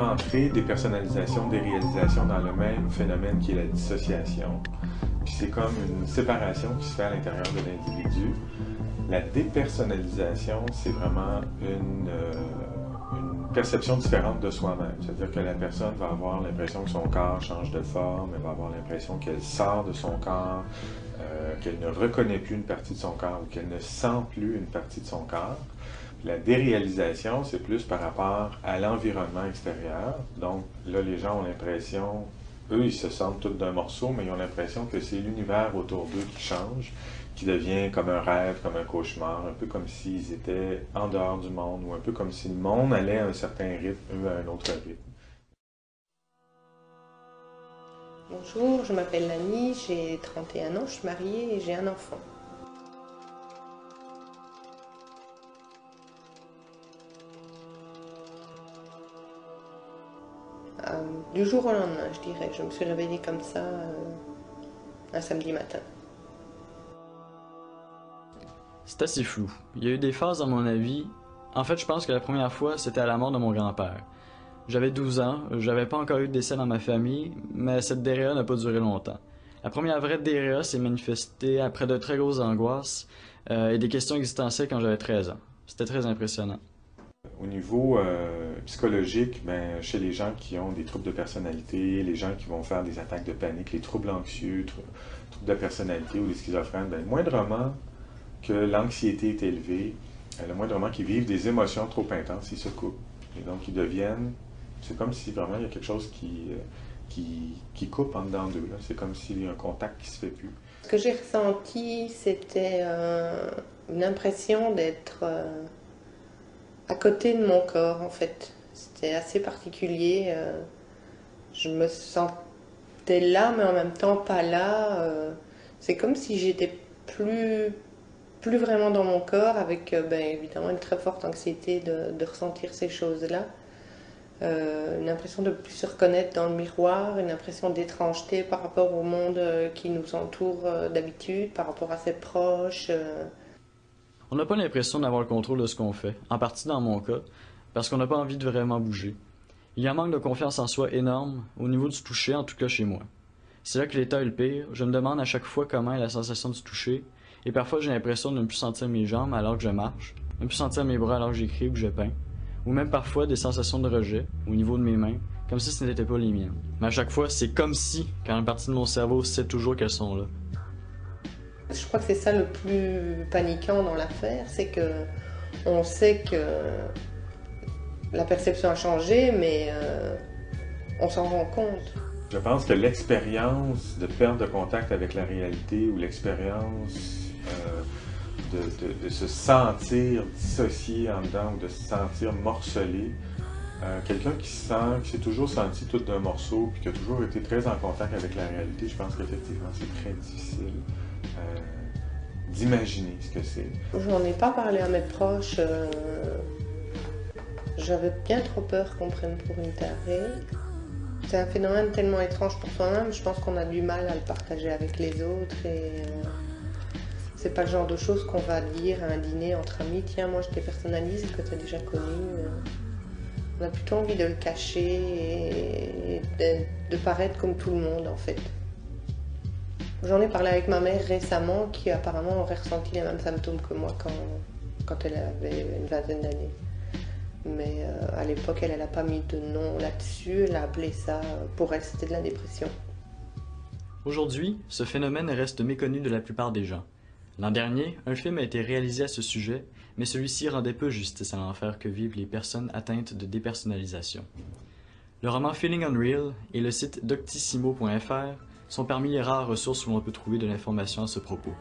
entrer dépersonnalisation, déréalisation dans le même phénomène qui est la dissociation. Puis c'est comme une séparation qui se fait à l'intérieur de l'individu. La dépersonnalisation, c'est vraiment une perception différente de soi-même. C'est-à-dire que la personne va avoir l'impression que son corps change de forme, elle va avoir l'impression qu'elle sort de son corps, qu'elle ne reconnaît plus une partie de son corps ou qu'elle ne sent plus une partie de son corps. La déréalisation, c'est plus par rapport à l'environnement extérieur. Donc là, les gens ont l'impression, eux, ils se sentent tous d'un morceau, mais ils ont l'impression que c'est l'univers autour d'eux qui change, qui devient comme un rêve, comme un cauchemar, un peu comme s'ils étaient en dehors du monde, ou un peu comme si le monde allait à un certain rythme, eux à un autre rythme. Bonjour, je m'appelle Lani, j'ai 31 ans, je suis mariée et j'ai un enfant. Du jour au lendemain, je dirais. Je me suis réveillée comme ça un samedi matin. C'est assez flou. Il y a eu des phases dans mon avis. En fait, je pense que la première fois, c'était à la mort de mon grand-père. J'avais 12 ans, j'avais pas encore eu de décès dans ma famille, mais cette DRA n'a pas duré longtemps. La première vraie DRA s'est manifestée après de très grosses angoisses et des questions existentielles quand j'avais 13 ans. C'était très impressionnant. Au niveau psychologique, ben, chez les gens qui ont des troubles de personnalité, les gens qui vont faire des attaques de panique, les troubles anxieux, troubles de personnalité ou les schizophrènes, ben, moindrement que l'anxiété est élevée, le moindrement qu'ils vivent des émotions trop intenses, ils se coupent. Et donc ils deviennent, c'est comme si vraiment il y a quelque chose qui coupe en dedans d'eux. C'est comme s'il y a un contact qui se fait plus. Ce que j'ai ressenti, c'était une impression d'être à côté de mon corps, en fait. C'était assez particulier. Je me sentais là, mais en même temps pas là. C'est comme si j'étais plus vraiment dans mon corps, avec ben, évidemment une très forte anxiété de ressentir ces choses-là. Une impression de ne plus se reconnaître dans le miroir, une impression d'étrangeté par rapport au monde qui nous entoure d'habitude, par rapport à ses proches. On n'a pas l'impression d'avoir le contrôle de ce qu'on fait, en partie dans mon cas, parce qu'on n'a pas envie de vraiment bouger. Il y a un manque de confiance en soi énorme, au niveau du toucher, en tout cas chez moi. C'est là que l'état est le pire, je me demande à chaque fois comment est la sensation du toucher, et parfois j'ai l'impression de ne plus sentir mes jambes alors que je marche, de ne plus sentir mes bras alors que j'écris ou que je peins, ou même parfois des sensations de rejet, au niveau de mes mains, comme si ce n'était pas les miennes. Mais à chaque fois, c'est comme si, quand une partie de mon cerveau sait toujours qu'elles sont là. Je crois que c'est ça le plus paniquant dans l'affaire, c'est que on sait que la perception a changé, mais on s'en rend compte. Je pense que l'expérience de perte de contact avec la réalité ou l'expérience de se sentir dissocié en dedans ou de se sentir morcelé, quelqu'un qui s'est toujours senti tout d'un morceau puis qui a toujours été très en contact avec la réalité, je pense qu'effectivement c'est très difficile d'imaginer ce que c'est. J'en ai pas parlé à mes proches. J'avais bien trop peur qu'on me prenne pour une tarée. C'est un phénomène tellement étrange pour soi-même, je pense qu'on a du mal à le partager avec les autres et c'est pas le genre de choses qu'on va dire à un dîner entre amis. Tiens, moi je dépersonnalise, que tu as déjà connu. On a plutôt envie de le cacher et de paraître comme tout le monde en fait. J'en ai parlé avec ma mère récemment qui apparemment aurait ressenti les mêmes symptômes que moi quand elle avait une vingtaine d'années. Mais à l'époque, elle n'a pas mis de nom là-dessus, elle a appelé ça, pour elle, c'était de la dépression. Aujourd'hui, ce phénomène reste méconnu de la plupart des gens. L'an dernier, un film a été réalisé à ce sujet, mais celui-ci rendait peu justice à l'enfer que vivent les personnes atteintes de dépersonnalisation. Le roman Feeling Unreal et le site doctissimo.fr sont parmi les rares ressources où l'on peut trouver de l'information à ce propos.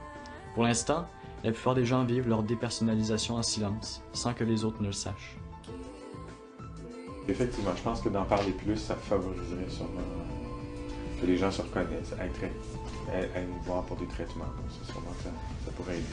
Pour l'instant, la plupart des gens vivent leur dépersonnalisation en silence, sans que les autres ne le sachent. Effectivement, je pense que d'en parler plus, ça favoriserait sûrement que les gens se reconnaissent, à nous voir pour des traitements. C'est sûrement que ça pourrait aider.